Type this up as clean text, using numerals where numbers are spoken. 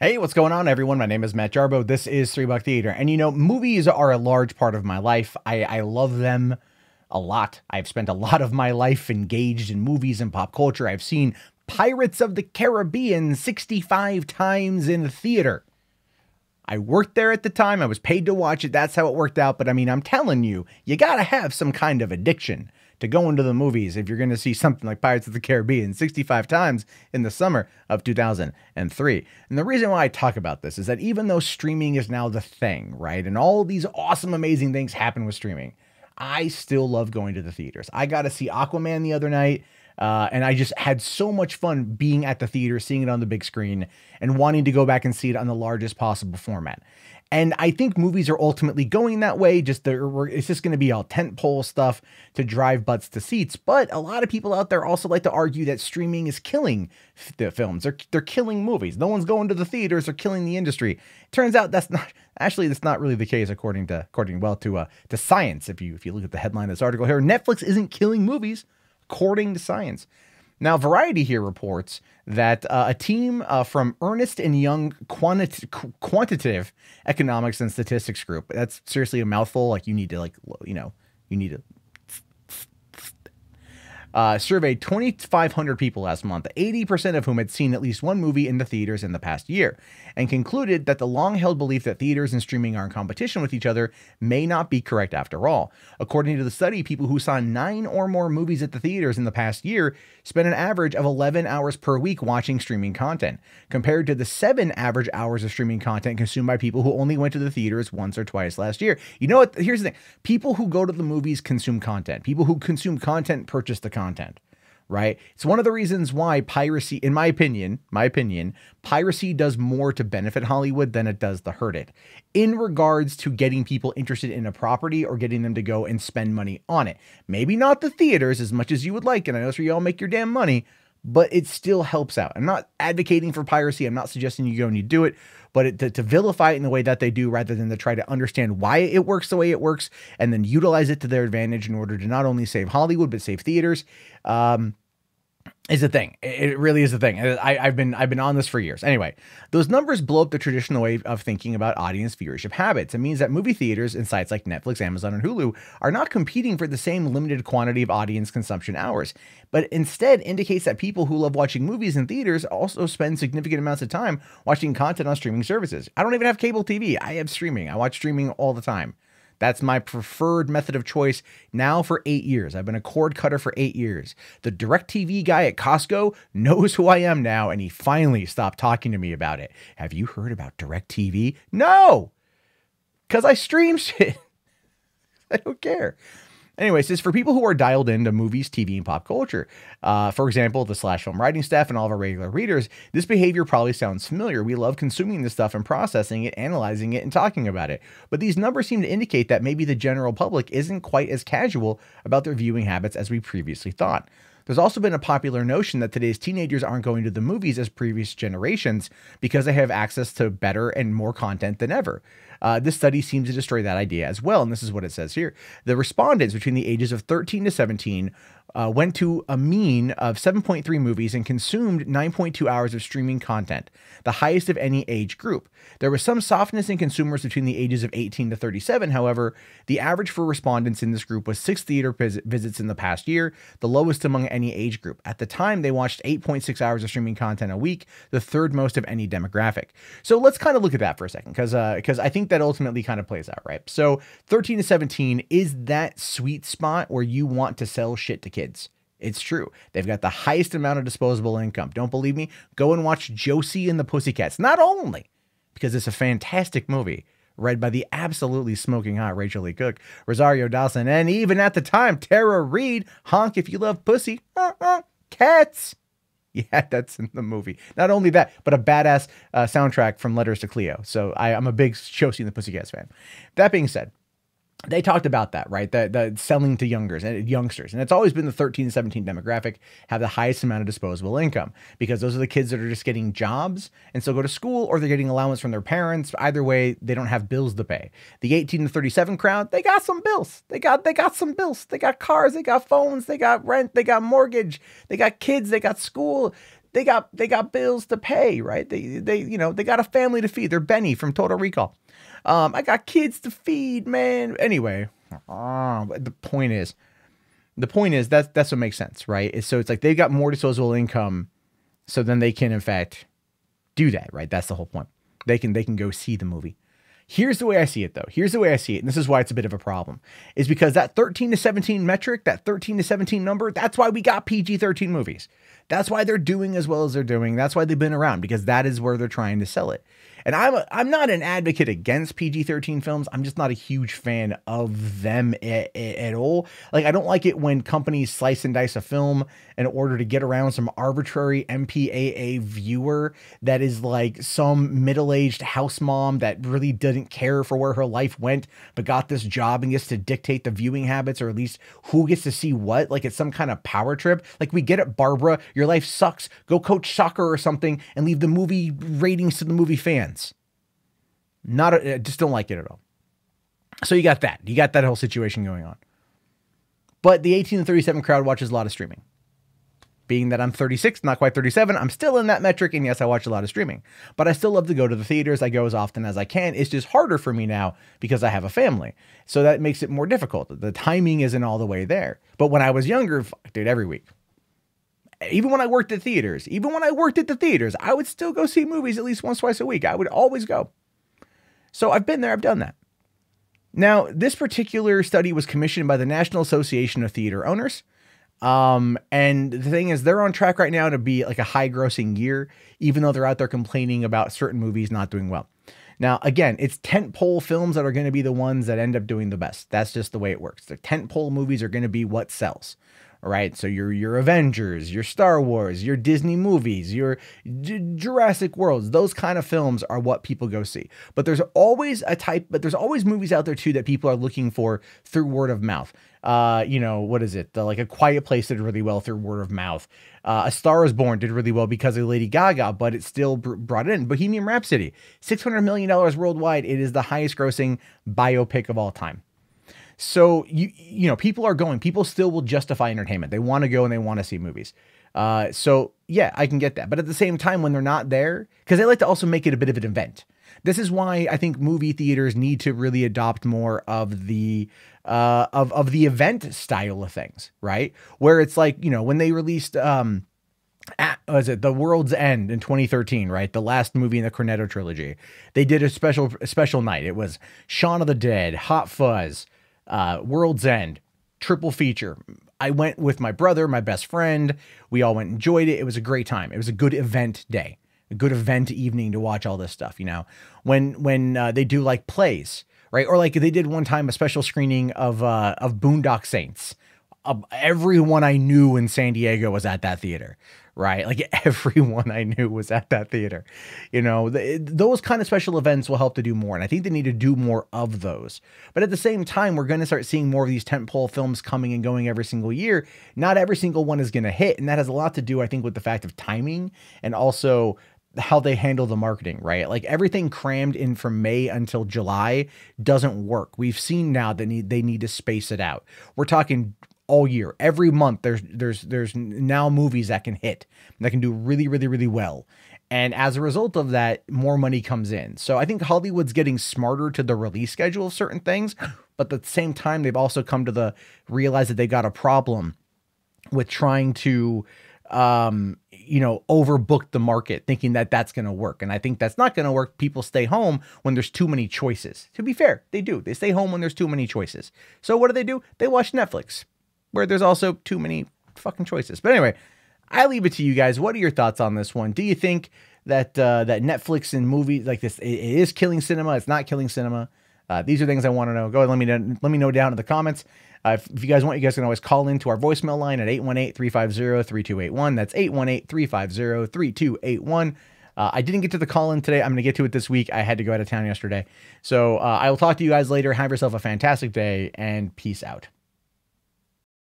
Hey, what's going on, everyone? My name is Matt Jarbo. This is $3 Theater. And movies are a large part of my life. I love them a lot. I've spent a lot of my life engaged in movies and pop culture. I've seen Pirates of the Caribbean 65 times in the theater. I worked there at the time. I was paid to watch it. That's how it worked out. But I mean, I'm telling you, you got to have some kind of addiction to go into the movies if you're going to see something like Pirates of the Caribbean 65 times in the summer of 2003. And the reason why I talk about this is that even though streaming is now the thing, right? And all these awesome, amazing things happen with streaming, I still love going to the theaters. I got to see Aquaman the other night. And I just had so much fun being at the theater, seeing it on the big screen, and wanting to go back and see it on the largest possible format. And I think movies are ultimately going that way. It's just going to be all tentpole stuff to drive butts to seats. But a lot of people out there also like to argue that streaming is killing the films. They're killing movies. No one's going to the theaters. They're killing the industry. Turns out that's not really the case according to science. If you look at the headline of this article here, Netflix isn't killing movies, according to science. Now, Variety here reports that a team from Ernst & Young Quantitative Economics and Statistics Group, that's seriously a mouthful, like you need to surveyed 2,500 people last month, 80% of whom had seen at least one movie in the theaters in the past year, and concluded that the long-held belief that theaters and streaming are in competition with each other may not be correct after all. According to the study, people who saw 9 or more movies at the theaters in the past year spent an average of 11 hours per week watching streaming content, compared to the 7 average hours of streaming content consumed by people who only went to the theaters once or twice last year. You know what? Here's the thing. People who go to the movies consume content. People who consume content purchase the content, right? It's one of the reasons why piracy, in my opinion, piracy does more to benefit Hollywood than it does to hurt it in regards to getting people interested in a property or getting them to go and spend money on it. Maybe not the theaters as much as you would like, and I know that's where you all make your damn money, but it still helps out. I'm not advocating for piracy. I'm not suggesting you go and you do it, but to vilify it in the way that they do, rather than to try to understand why it works the way it works and then utilize it to their advantage in order to not only save Hollywood, but save theaters, is a thing. It really is a thing. I've been on this for years. Anyway, those numbers blow up the traditional way of thinking about audience viewership habits. It means that movie theaters and sites like Netflix, Amazon, and Hulu are not competing for the same limited quantity of audience consumption hours, but instead indicates that people who love watching movies in theaters also spend significant amounts of time watching content on streaming services. I don't even have cable TV. I have streaming. I watch streaming all the time. That's my preferred method of choice now for 8 years. I've been a cord cutter for 8 years. The DirecTV guy at Costco knows who I am now, and he finally stopped talking to me about it. Have you heard about DirecTV? No, because I stream shit. I don't care. Anyways, it's for people who are dialed into movies, TV, and pop culture. For example, the Slash Film writing staff and all of our regular readers, this behavior probably sounds familiar. We love consuming this stuff and processing it, analyzing it, and talking about it. But these numbers seem to indicate that maybe the general public isn't quite as casual about their viewing habits as we previously thought. There's also been a popular notion that today's teenagers aren't going to the movies as previous generations because they have access to better and more content than ever. This study seems to destroy that idea as well, and this is what it says here. The respondents between the ages of 13 to 17 went to a mean of 7.3 movies and consumed 9.2 hours of streaming content, the highest of any age group. There was some softness in consumers between the ages of 18 to 37. However, the average for respondents in this group was 6 theater visits in the past year, the lowest among any age group. At the time, they watched 8.6 hours of streaming content a week, the third most of any demographic. So let's kind of look at that for a second, because I think that ultimately kind of plays out, right? So 13 to 17 is that sweet spot where you want to sell shit to kids. It's true. They've got the highest amount of disposable income. Don't believe me? Go and watch Josie and the Pussycats. Not only because it's a fantastic movie, read by the absolutely smoking hot Rachel Lee Cook, Rosario Dawson, and even at the time, Tara Reid. Honk if you love pussy. Cats. Yeah, that's in the movie. Not only that, but a badass soundtrack from Letters to Cleo. So I'm a big Josie and the Pussycats fan. That being said, they talked about that, right? The selling to youngsters. And it's always been the 13 to 17 demographic have the highest amount of disposable income because those are the kids that are just getting jobs and still go to school, or they're getting allowance from their parents. Either way, they don't have bills to pay. The 18 to 37 crowd, they got some bills. They got some bills. They got cars, they got phones, they got rent, they got mortgage, they got kids, they got school. they got bills to pay, right? They got a family to feed. They're Benny from Total Recall. I got kids to feed, man. Anyway, but the point is that's what makes sense, right? So it's like they've got more disposable income, so then they can in fact do that, right? That's the whole point. They can go see the movie. Here's the way I see it, though. Here's the way I see it, and this is why it's a bit of a problem, is because that 13 to 17 metric, that 13 to 17 number, that's why we got PG-13 movies. That's why they're doing as well as they're doing. That's why they've been around, because that is where they're trying to sell it. And I'm not an advocate against PG-13 films. I'm just not a huge fan of them at all. Like, I don't like it when companies slice and dice a film in order to get around some arbitrary MPAA viewer that is like some middle-aged house mom that really didn't care for where her life went, but got this job and gets to dictate the viewing habits, or at least who gets to see what. Like, it's some kind of power trip. Like, we get it, Barbara. Your life sucks. Go coach soccer or something and leave the movie ratings to the movie fans. I just don't like it at all. So you got that. You got that whole situation going on. But the 18 to 37 crowd watches a lot of streaming. Being that I'm 36, not quite 37, I'm still in that metric. And yes, I watch a lot of streaming. But I still love to go to the theaters. I go as often as I can. It's just harder for me now because I have a family. So that makes it more difficult. The timing isn't all the way there. But when I was younger, dude, every week. Even when I worked at theaters, I would still go see movies at least once, twice a week. I would always go. So I've been there, I've done that. Now, this particular study was commissioned by the National Association of Theater Owners. And the thing is, they're on track right now to be like a high grossing year, even though they're out there complaining about certain movies not doing well. Now, again, it's tentpole films that are going to be the ones that end up doing the best. That's just the way it works. The tentpole movies are going to be what sells. All right, so your Avengers, your Star Wars, your Disney movies, your Jurassic Worlds, those kind of films are what people go see. But there's always movies out there too that people are looking for through word of mouth. What is it? Like A Quiet Place did really well through word of mouth. A Star is Born did really well because of Lady Gaga, but it still brought it in. Bohemian Rhapsody, $600 million worldwide. It is the highest grossing biopic of all time. So, people are going. People still will justify entertainment. They want to go and they want to see movies. So, yeah, I can get that. But at the same time, when they're not there, because they like to also make it a bit of an event. This is why I think movie theaters need to really adopt more of the event style of things, right? Where it's like, when they released The World's End in 2013, right? The last movie in the Cornetto trilogy. They did a special night. It was Shaun of the Dead, Hot Fuzz, World's End, triple feature. I went with my brother, my best friend. We all went and enjoyed it. It was a great time. It was a good event day, a good event evening to watch all this stuff. When they do like plays, right? Or like they did one time a special screening of Boondock Saints. Everyone I knew in San Diego was at that theater, right? Like everyone I knew was at that theater. Those kind of special events will help to do more. And I think they need to do more of those. But at the same time, we're going to start seeing more of these tentpole films coming and going every single year. Not every single one is going to hit. And that has a lot to do, I think, with the fact of timing and also how they handle the marketing, right? Like everything crammed in from May until July doesn't work. We've seen now that they need to space it out. We're talking all year, every month. There's now movies that can hit, that can do really, really, really well. And as a result of that, more money comes in. So I think Hollywood's getting smarter to the release schedule of certain things, but at the same time, they've also come to realize that they got a problem with trying to, overbook the market, thinking that that's going to work. And I think that's not going to work. People stay home when there's too many choices. To be fair, they do. They stay home when there's too many choices. So what do? They watch Netflix, where there's also too many fucking choices. But anyway, I leave it to you guys. What are your thoughts on this one? Do you think that that Netflix and movies like this, it is killing cinema? It's not killing cinema? These are things I want to know. Go ahead, let me know down in the comments. If you guys want, you guys can always call into our voicemail line at 818-350-3281. That's 818-350-3281. I didn't get to the call-in today. I'm going to get to it this week. I had to go out of town yesterday. So I will talk to you guys later. Have yourself a fantastic day, and peace out.